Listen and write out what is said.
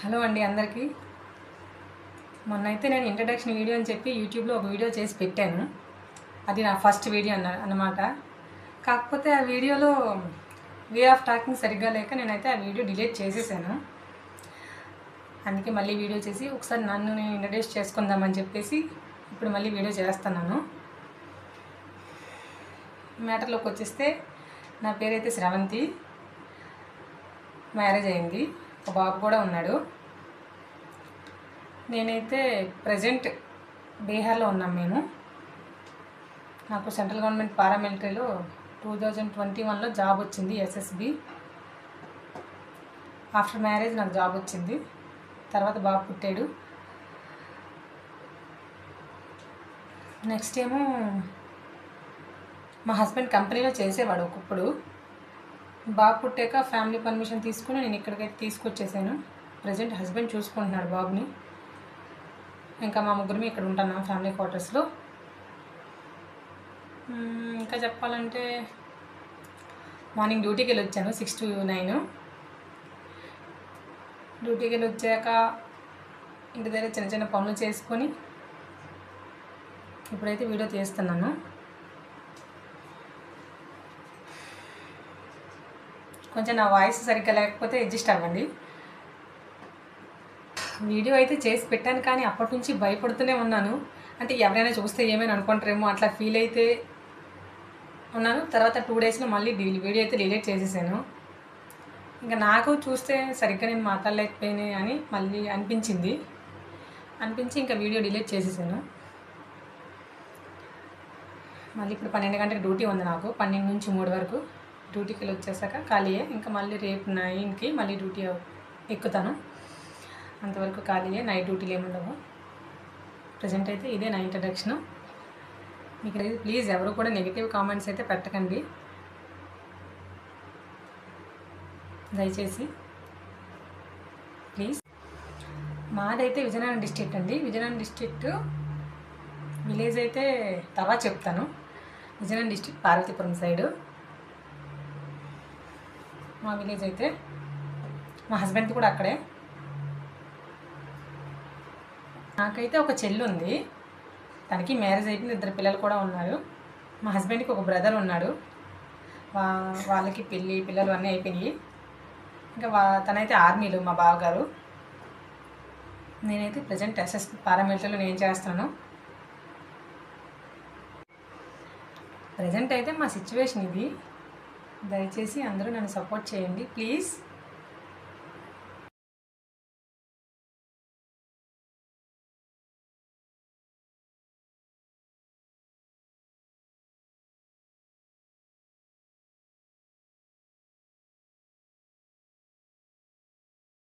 Hello అండి అందరికీ. మొన్నైతే నేను ఇంట్రడక్షన్ వీడియో అని చెప్పి యూట్యూబ్లో ఒక వీడియో చేసి పెట్టాను. అది నా ఫస్ట్ వీడియో అన్నమాట. కాకపోతే ఆ వీడియోలో వే ఆఫ్ టాకింగ్ సరిగ్గా లేక నేనైతే ఆ వీడియో డిలీట్ చేసేసాను. అందుకే మళ్ళీ వీడియో చేసి ఒకసారి నన్ను నేను ఇంట్రడ్యూస్ చేసుకుందామని చెప్పేసి ఇప్పుడు మళ్ళీ వీడియో చేస్తున్నాను. మ్యాటర్లోకి వచ్చేస్తే నా పేరైతే శ్రవంతి. మ్యారేజ్ అయింది, ఒక బాబు కూడా ఉన్నాడు. నేనైతే ప్రజెంట్ బీహార్లో ఉన్నాం మేము. నాకు సెంట్రల్ గవర్నమెంట్ పారామిలిటరీలో 2021లో జాబ్ వచ్చింది, ఎస్ఎస్బి. ఆఫ్టర్ మ్యారేజ్ నాకు జాబ్ వచ్చింది, తర్వాత బాబు పుట్టాడు. నెక్స్ట్ ఏమో మా హస్బెండ్ కంపెనీలో చేసేవాడు ఒకప్పుడు. బాబు పుట్టాక ఫ్యామిలీ పర్మిషన్ తీసుకుని నేను ఇక్కడికైతే తీసుకొచ్చేసాను. ప్రజెంట్ హస్బెండ్ చూసుకుంటున్నాడు బాబుని. ఇంకా మా ముగ్గురిని ఇక్కడ ఉంటున్నాం ఫ్యామిలీ క్వార్టర్స్లో. ఇంకా చెప్పాలంటే మార్నింగ్ డ్యూటీకి వెళ్ళి వచ్చాను 6 to 9. డ్యూటీకి వెళ్ళి వచ్చాక ఇంటి దగ్గర చిన్న చిన్న పనులు చేసుకొని ఇప్పుడైతే వీడియో తీస్తున్నాను. కొంచెం నా వాయిస్ సరిగ్గా లేకపోతే అడ్జస్ట్ అవ్వండి. వీడియో అయితే చేసి పెట్టాను, కానీ అప్పటి నుంచి భయపడుతూనే ఉన్నాను. అంటే ఎవరైనా చూస్తే ఏమైనా అనుకుంటారేమో అట్లా ఫీల్ అయితే ఉన్నాను. తర్వాత 2 daysలో మళ్ళీ వీడియో అయితే డిలీట్ చేసేసాను. ఇంకా నాకు చూస్తే సరిగ్గా నేను మాట్లాడలేకపోయినా అని మళ్ళీ అనిపించి ఇంకా వీడియో డిలీట్ చేసేసాను. మళ్ళీ ఇప్పుడు 12 గంటలకు డ్యూటీ ఉంది నాకు. 12 నుంచి 3 వరకు డ్యూటీకి వెళ్ళి వచ్చేసాక ఖాళీయే. ఇంకా మళ్ళీ రేపు 9కి మళ్ళీ డ్యూటీ ఎక్కుతాను. అంతవరకు ఖాళీయే, నైట్ డ్యూటీలు ఏముండవు. ప్రజెంట్ అయితే ఇదే నా ఇంట్రడక్షన్. మీకు ప్లీజ్ ఎవరు కూడా నెగిటివ్ కామెంట్స్ అయితే పెట్టకండి దయచేసి, ప్లీజ్. మాదైతే విజయనగరం డిస్ట్రిక్ట్ అండి. విజయనగరం డిస్ట్రిక్ట్ విలేజ్ అయితే తర్వాత చెప్తాను. విజయనగరం డిస్ట్రిక్ట్ పార్వతీపురం సైడు మా విలేజ్ అయితే. మా హస్బెండ్ కూడా అక్కడే. నాకైతే ఒక చెల్లి ఉంది, తనకి మ్యారేజ్ అయిపోయింది, 2 పిల్లలు కూడా ఉన్నారు. మా హస్బెండ్కి ఒక బ్రదర్ ఉన్నాడు, వాళ్ళకి పిల్లలు అన్నీ అయిపోయినాయి. ఇంకా తనైతే ఆర్మీలో మా బావగారు. నేనైతే ప్రజెంట్ ఎస్ఎస్బి పారామిలిటరీలో నేను చేస్తాను. ప్రజెంట్ అయితే మా సిచ్యువేషన్ ఇది. దయచేసి అందరూ నన్ను సపోర్ట్ చేయండి ప్లీజ్.